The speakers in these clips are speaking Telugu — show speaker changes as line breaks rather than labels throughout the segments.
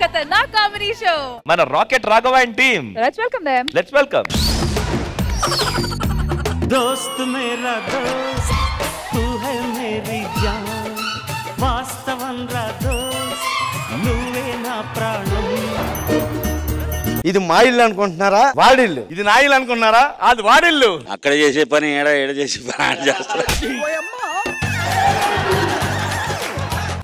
खतरनाक कॉमेडी शो
మన rocket Raghava and team let's welcome
दोस्त मेरा दोस्त तू है मेरी जान वास्तवन रा दोस्त నువ్వే నా ప్రాణం
ఇది మా ఇల్లు అనుకుంటున్నారా వాడిల్లు
ఇది నా ఇల్లు అనుకున్నారా అది వాడిల్లు
అక్కడ చేసే పని ఏడ చేసే పని చేస్తా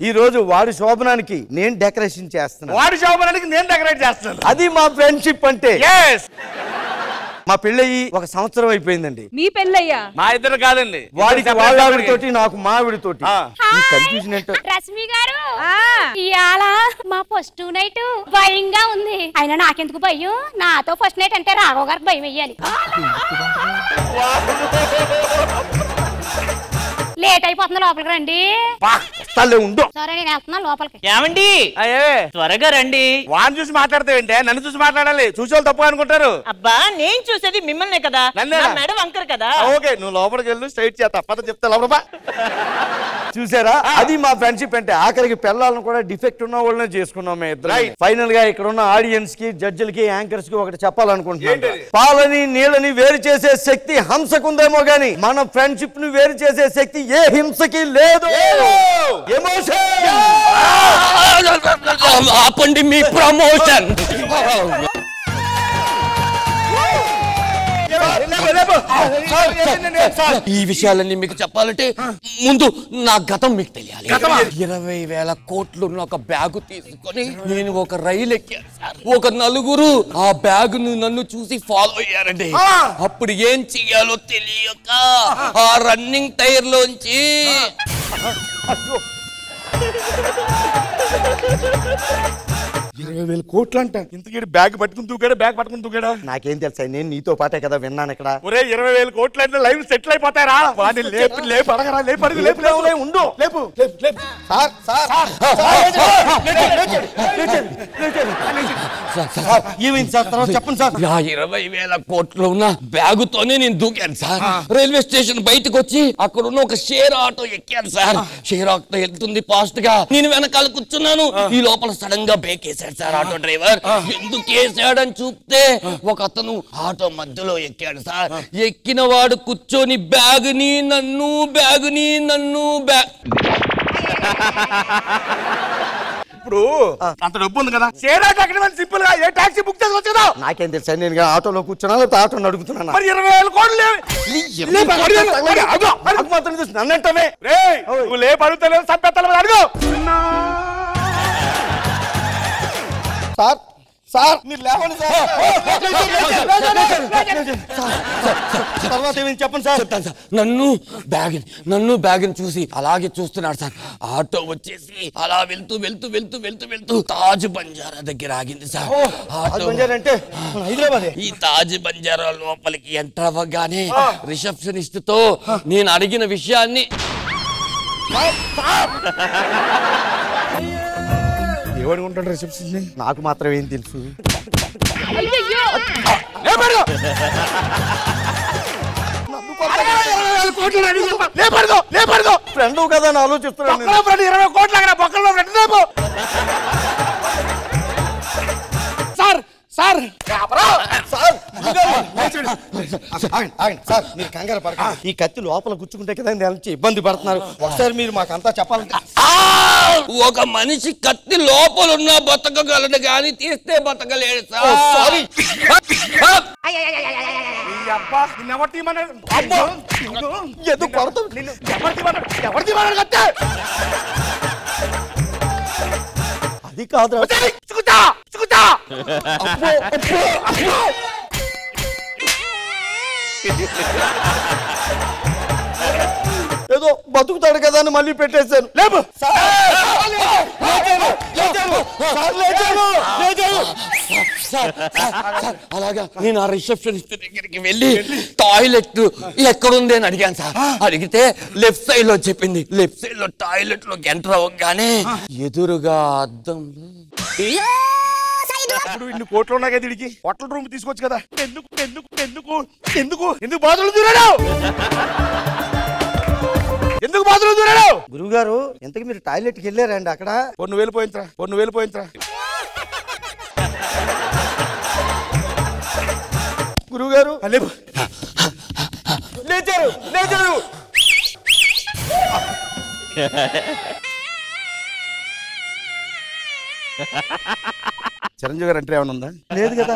ఈ రోజు వాడి శోభనానికి నేను డెకరేషన్ చేస్తున్నా
వాడి శోభనానికి నేను డెకరేట్ చేస్తాను
అది మా ఫ్రెండ్షిప్ అంటే
yes
మా పెళ్ళయి 1 సంవత్సరం అయిపోయిందండి
మీ పెళ్ళయ్యా
మా ఇద్దరు కాదండి
వాడికి వాళ్ళ ఆవిడతోటి నాకు మా ఆవిడతోటి ఈ కన్ఫ్యూజన్ ఏంటో
రశ్మి గారు ఇయాల మా ఫస్ట్ నైట్ భయంగా ఉంది అయినా నాకెందుకు భయం నాతో ఫస్ట్ నైట్ అంటే రాఘవ గారికి భయం వెయ్యాలి లేట్ అయిపోతుంది లోపలికి రండి
ఉండు
సరే నేను వెళ్తున్నా లోపలికి
ఏమండి త్వరగా రండి
వాడిని చూసి మాట్లాడతావేంటే నన్ను చూసి మాట్లాడాలి చూసేవాళ్ళు తప్పుగా అనుకుంటారు
అబ్బా నేను చూసేది మిమ్మల్నే కదా మేడం వంకర్ కదా
ఓకే నువ్వు లోపలికి వెళ్ళు స్ట్రైట్ చేస్తా పద చెప్తా లోపల
చూసారా అది మా ఫ్రెండ్షిప్ అంటే ఆఖరికి పిల్లలను కూడా డిఫెక్ట్ ఉన్న వాళ్ళనే చేసుకున్నాం మేము ఇద్దరు ఫైనల్ గా ఇక్కడ ఉన్న ఆడియన్స్ కి జడ్జిలకి యాంకర్స్ కి ఒకటి చెప్పాలనుకుంటున్నాను పాలని నీళ్ళని వేరు చేసే శక్తి హంసకుందేమో గాని మన ఫ్రెండ్షిప్ ని వేరు చేసే శక్తి ఏ హింసకి లేదు
ఆపండి మీ ప్రమోషన్ ఈ విషయాలన్నీ మీకు చెప్పాలంటే ముందు నా గతం మీకు తెలియాలి 20,000 కోట్లున్న ఒక బ్యాగు తీసుకొని నేను ఒక రైలు ఎక్కాను సార్ ఒక నలుగురు ఆ బ్యాగ్ నన్ను చూసి ఫాలో అయ్యారండి అప్పుడు ఏం చెయ్యాలో తెలియక ఆ రన్నింగ్ టైర్ లోంచి
20,000 కోట్లు అంట
ఇంతకీ బ్యాగ్ పట్టుకుని తూకాడా బ్యాగ్ పట్టుకుని తూకాడా
నాకేం తెలుసా నేను నీతో పాటే కదా విన్నాను ఇక్కడ
ఒరే 20,000 కోట్లు అంటే లైవ్ సెటిల్ అయిపోతారా వాడిని లేపు లేపు అడగరా లేపు అడుగు లేపు లేపు ఉండు లేపు
ఏమైంది సార్ తర్వాత చెప్పండి సార్
20,000 కోట్లు ఉన్న బ్యాగుతోనే నేను దూకాను సార్ రైల్వే స్టేషన్ బయటకు వచ్చి అక్కడ ఉన్న ఒక షేర్ ఆటో ఎక్కాను సార్ షేర్ ఆటో వెళ్తుంది ఫాస్ట్ గా నేను వెనకాల కూర్చున్నాను ఈ లోపల సడన్ గా బ్రేక్ వేసాడు సార్ ఆటో డ్రైవర్ ఎందుకు వేసాడని చూస్తే ఒక అతను ఆటో మధ్యలో ఎక్కాడు సార్ ఎక్కిన వాడు కూర్చొని బ్యాగుని నన్ను
ఇప్పుడు అంత డబ్బు ఉంది కదా సింపుల్ గా ఏ టాక్సీ బుక్ చేసుకోవచ్చు కదా
నాకేం తెలుసా నేను ఆటోలో కూర్చున్నా లేకపోతే ఆటో నడుపుతున్నాను
మరి 20,000 కోట్లు
నన్నంటమే
నువ్వు లేపు అడుగుతలేవు సంపెత్తలు అడుగు
సార్ సార్ మీరు లేవండి తర్వాత ఏమైంది చెప్పండి సార్
నన్ను బ్యాగ్ చూసి అలాగే చూస్తున్నాడు సార్ ఆటో వచ్చేసి అలా వెళ్తూ తాజ్ బంజారా దగ్గర ఆగింది సార్
అంటే హైదరాబాద్
ఈ తాజ్ బంజారా లోపలికి ఎంటర్ అవ్వగానే రిసెప్షనిస్ట్ తో నేను అడిగిన విషయాన్ని
ఏమనుకుంటాడు రిసెప్షన్ నాకు మాత్రం ఏం తెలుసు ఫ్రెండ్ కదా అని ఆలోచిస్తున్నాను
20 కోట్ల బొక్కల్లో ఫ్రెండ్ సార్ సార్
మీరు కంగారు పడకండి ఈ కత్తి లోపల గుచ్చుకుంటే కదా ఇబ్బంది పడుతున్నారు ఒకసారి మీరు మాకంతా చెప్పాలంటే
ఒక మనిషి కత్తి లోపలున్నా బతకగలడు కానీ తీస్తే బతకలేడు సార్
అది కాదు ఏదో బతుకుతాడు కదా అని మళ్ళీ పెట్టేశాను. లేపు
అలాగా నేను ఆ రిసెప్షనిస్ట్ దగ్గరికి వెళ్ళి టాయిలెట్ ఎక్కడుంది అని అడిగాను సార్. అడిగితే లెఫ్ట్ సైడ్ లో చెప్పింది. లెఫ్ట్ సైడ్ లో టాయిలెట్ లో ఎంటర్ అవ్వగానే ఎదురుగా అద్దం.
ఇప్పుడు ఇన్ని కోట్లు ఉన్నాయి కదా వీడికి హోటల్ రూమ్ తీసుకోవచ్చు కదా. ఎందుకు ఎందుకు ఎందుకు ఎందుకు ఎందుకు బాధలు దూరాడు? ఎందుకు బాధలు దూరాడు?
గురువు గారు ఎంతకి మీరు టాయిలెట్కి వెళ్ళారండి? అక్కడ
కొన్ని వేలు పోయించరా.
గురువు గారు
లేచారు. చిరంజీవి గారు అంటే ఏమైనా ఉందా?
లేదు కదా.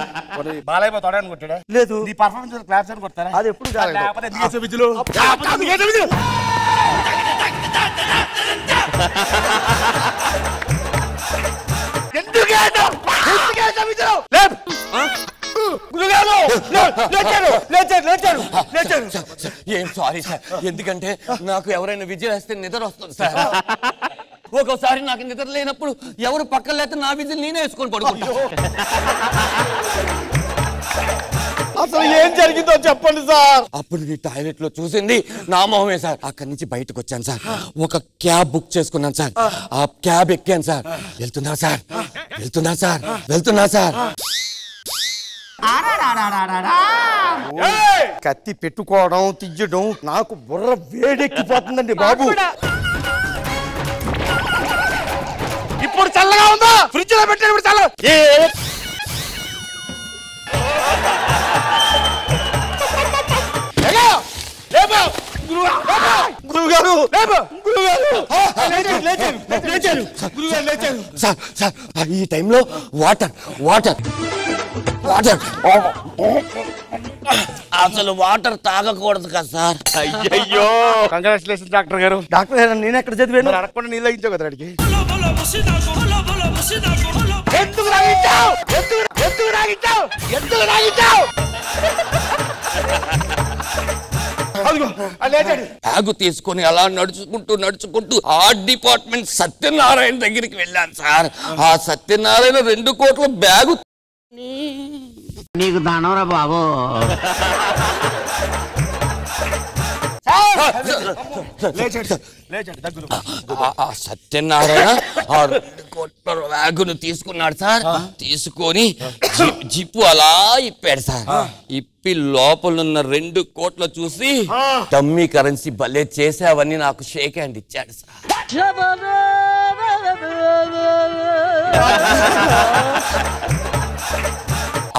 బాలయ్య తోడని కొట్టాడా?
లేదు.
నీ పర్ఫార్మెన్స్ క్లాప్స్ అని కొడతారా?
అది ఎప్పుడు జరగదు.
ఏం సారీ సార్, ఎందుకంటే నాకు ఎవరైనా విజిల్ వేస్తే నిద్ర వస్తుంది సార్. ఒక్కోసారి నాకు నిద్ర లేనప్పుడు ఎవరు పక్కన లేకపోతే నా విజిల్ నేనే వేసుకొని పడుకుంటా.
అసలు ఏం జరిగిందో చెప్పండి సార్.
అప్పుడు నీ టాయిలెట్ లో చూసింది నా మొహమే సార్. అక్కడి నుంచి బయటకు వచ్చాను సార్. ఒక క్యాబ్ బుక్ చేసుకున్నాను సార్. ఆ క్యాబ్ ఎక్కాను సార్. వెళ్తున్నా సార్.
కత్తి పెట్టుకోవడం తియ్యడం నాకు బుర్ర వేడెక్కిపోతుందండి బాబు.
ఇప్పుడు చల్లగా ఉందా? ఫ్రిడ్జ్ లో పెట్టాడు ఇప్పుడు చల్ల.
ఈ టైంలో వాటర్ అసలు వాటర్ తాగకూడదు కదా సార్.
అయ్యో కంగ్రాచులేషన్ డాక్టర్ గారు.
డాక్టర్ గారు నేను ఎక్కడ చదివాను?
అడగకుండా నీళ్ళు ఇచ్చావు కదా అడిగి.
బ్యాగు తీసుకొని అలా నడుచుకుంటూ ఆర్ట్ డిపార్ట్మెంట్ సత్యనారాయణ దగ్గరికి వెళ్ళాను సార్. ఆ సత్యనారాయణ 2 కోట్ల బ్యాగు.
నీకు దానవరా బాబు.
సత్యనారాయణ 2 కోట్ల బ్యాగును తీసుకున్నాడు సార్. తీసుకొని జిప్పు అలా ఇప్పాడు సార్. ఇప్పి లోపలున్న 2 కోట్ల చూసి డమ్మీ కరెన్సీ భలే చేసావని నాకు షేక్ హ్యాండ్ ఇచ్చాడు సార్.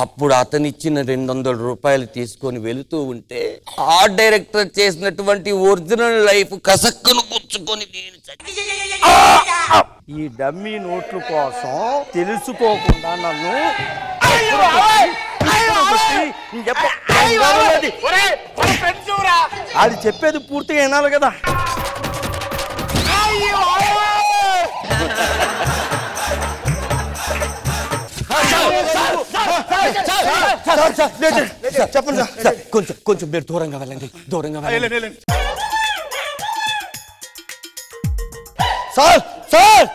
అప్పుడు అతనిచ్చిన 200 రూపాయలు తీసుకొని వెళుతూ ఉంటే ఆర్ట్ డైరెక్టర్ చేసినటువంటి ఒరిజినల్ లైఫ్ కసక్కును పుచ్చుకొని నేను
ఈ డమ్మీ నోట్ల కోసం తెలుసుకోకుండా నన్ను అది చెప్పేది పూర్తిగా వినాలి కదా.
చెప్పండి సార్. కొంచెం మీరు దూరంగా వెళ్ళండి.
సార్ సార్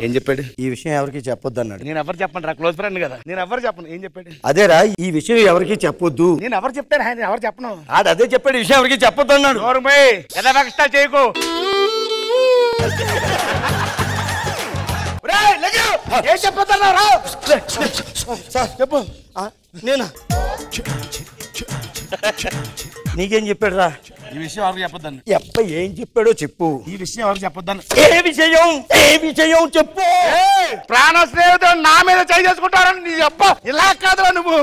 ఏం చెప్పాడు?
ఈ విషయం ఎవరికి చెప్పొద్దు అన్నాడు.
నేను ఎవరు చెప్పండి రా, క్లోజ్ ఫ్రెండ్ కదా. నేను ఎవరు చెప్పను. ఏం చెప్పాడు?
అదేరా ఈ విషయం ఎవరికి చెప్పొద్దు.
నేను ఎవరు చెప్తాను? నేను ఎవరు చెప్పను.
అదే చెప్పాడు, ఈ విషయం ఎవరికి చెప్పొద్దు అన్నాడు.
చేయకు. ఏం చెప్పొద్దన్నారా?
సార్ చెప్పు. నేనా? నీకేం చెప్పాడు రా?
ఈ విషయం ఎవరికి చెప్పొద్దాను.
ఏం చెప్పాడో చెప్పు.
ఈ విషయం ఎవరికి చెప్పొద్దాను.
ఏ విషయం చెప్పు.
ప్రాణ స్నేహితుడు నా మీద చేయి చేసుకుంటారని నీ అబ్బ ఇలా కాదురా నువ్వు.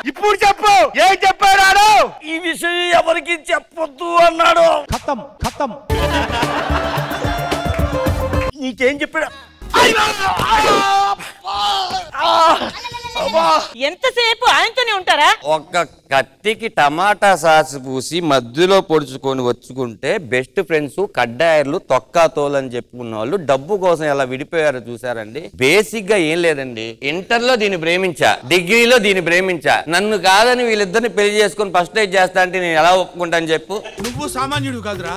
ఇప్పుడు చెప్పు, ఏం చెప్పాడు?
ఈ విషయం ఎవరికి చెప్పొద్దు అన్నాడు.
ఖతం.
నీకేం చెప్పాడు?
ఎంతసేపు ఆయనతోనే ఉంటారా?
ఒక్క కత్తికి టమాటా సాస్ పూసి మధ్యలో పొడుచుకొని వచ్చుకుంటే బెస్ట్ ఫ్రెండ్స్ కడ్డాయర్లు తొక్కా తోలు అని చెప్పుకున్న వాళ్ళు డబ్బు కోసం ఎలా విడిపోయారో చూసారండి. బేసిక్ గా ఏం లేదండి, ఇంటర్ లో దీన్ని ప్రేమించా, డిగ్రీలో దీన్ని ప్రేమించా, నన్ను కాదని వీళ్ళిద్దరిని పెళ్లి చేసుకుని ఫస్ట్ నైట్ చేస్తా అంటే నేను ఎలా ఒప్పుకుంటాను చెప్పు?
నువ్వు సామాన్యుడు కాదురా.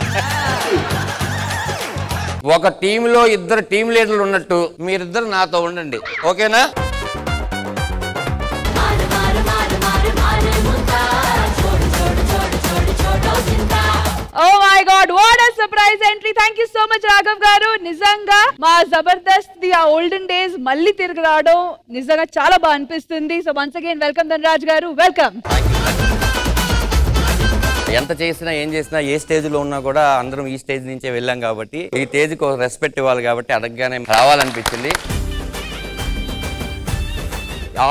ఒక టీంలో ఇద్దరు టీం లీడర్లు ఉన్నట్టు మీరిద్దరు నాతో ఉండండి, ఓకేనా?
Oh my God, what a surprise entry. Thank you so much Raghav garu. నిజంగా మా జబర్దస్త్ ది ఆ ఓల్డెన్ డేస్ మళ్ళీ తిరిగి రావడం నిజంగా చాలా బాగా అనిపిస్తుంది. So once again welcome Dhanraj గారు, వెల్కమ్.
ఎంత చేసినా ఏం చేసినా ఏ స్టేజ్ లో ఉన్నా కూడా అందరం ఈ స్టేజ్ నుంచే వెళ్ళాం కాబట్టి ఈ స్టేజ్ కి రెస్పెక్ట్ ఇవ్వాలి కాబట్టి అడగగానే రావాలనిపించింది.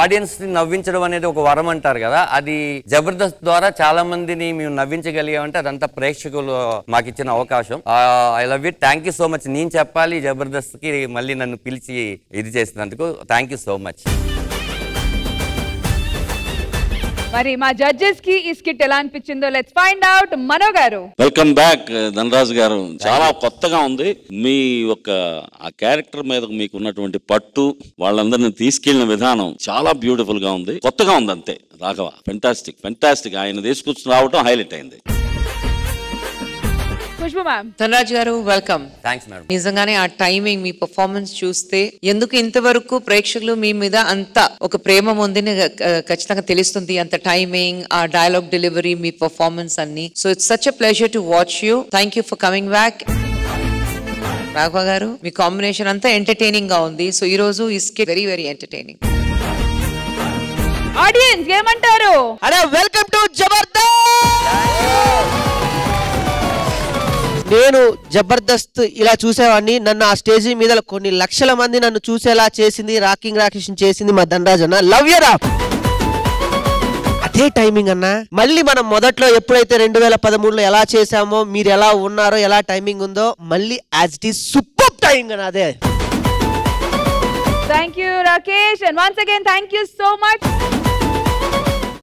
ఆడియన్స్ ని నవ్వించడం అనేది ఒక వరం అంటారు కదా, అది జబర్దస్త్ ద్వారా చాలా మందిని మేము నవ్వించగలిగామంటే అదంతా ప్రేక్షకులు మాకు ఇచ్చిన అవకాశం. I love you, thank you so much. నేను చెప్పాలి జబర్దస్త్ కి మళ్ళీ నన్ను పిలిచి ఇది చేసినందుకు థ్యాంక్ యూ సో మచ్.
మరి మా జడ్జెస్ కి ఈ స్కిట్ ఎలా అనిపించిందో లెట్స్ ఫైండ్ అవుట్. మనో గారు,
వెల్కమ్ బ్యాక్. ధనరాజు గారు, చాలా కొత్తగా ఉంది మీ యొక్క ఆ క్యారెక్టర్ మీద మీకు ఉన్నటువంటి పట్టు, వాళ్ళందరినీ తీసుకెళ్లిన విధానం చాలా బ్యూటిఫుల్ గా ఉంది, కొత్తగా ఉంది అంతే. రాఘవ ఫెంటాస్టిక్ ఫెంటాస్టిక్, ఆయన తీసుకొచ్చి రావడం హైలైట్ అయింది.
ఖుష్బు మ్యామ్.
ధనరాజ్ గారు వెల్కమ్.
Thanks madam.
నిజంగానే ఆ టైమింగ్ మీ పర్ఫార్మెన్స్ చూస్తే ఎందుకు ఇంతవరకు ప్రేక్షకులు మీ మీద అంత ఒక ప్రేమ ఉందని ఖచ్చితంగా తెలుస్తుంది. అంత టైమింగ్, ఆ డైలాగ్ డెలివరీ, మీ పర్ఫార్మెన్స్ అన్ని. So it's such a pleasure to watch you. Thank you for coming back. Raghava గారు, మీ కాంబినేషన్ అంతా ఎంటర్టైనింగ్ గా ఉంది. సో ఈ రోజు ఈ skit very very entertaining.
Audience ఏమంటారు?
అరే వెల్కమ్ టు జబర్దస్త్. నేను జబర్దస్త్ ఇలా చూసేవాడిని, నన్ను ఆ స్టేజ్ మీద కొన్ని లక్షల మంది నన్ను చూసేలా చేసింది, రాకింగ్ రాకేషన్ చేసింది మా ధనరాజ్ అన్న. లవ్ యూ రా. అదే టైమింగ్ అన్న. మళ్ళీ మనం మొదట్లో ఎప్పుడైతే 2013లో ఎలా చేసామో, మీరు ఎలా ఉన్నారో, ఎలా టైమింగ్ ఉందో, మళ్ళీ as it is super timing అన్న. అదే.
Thank you Rakesh and once again thank you so much.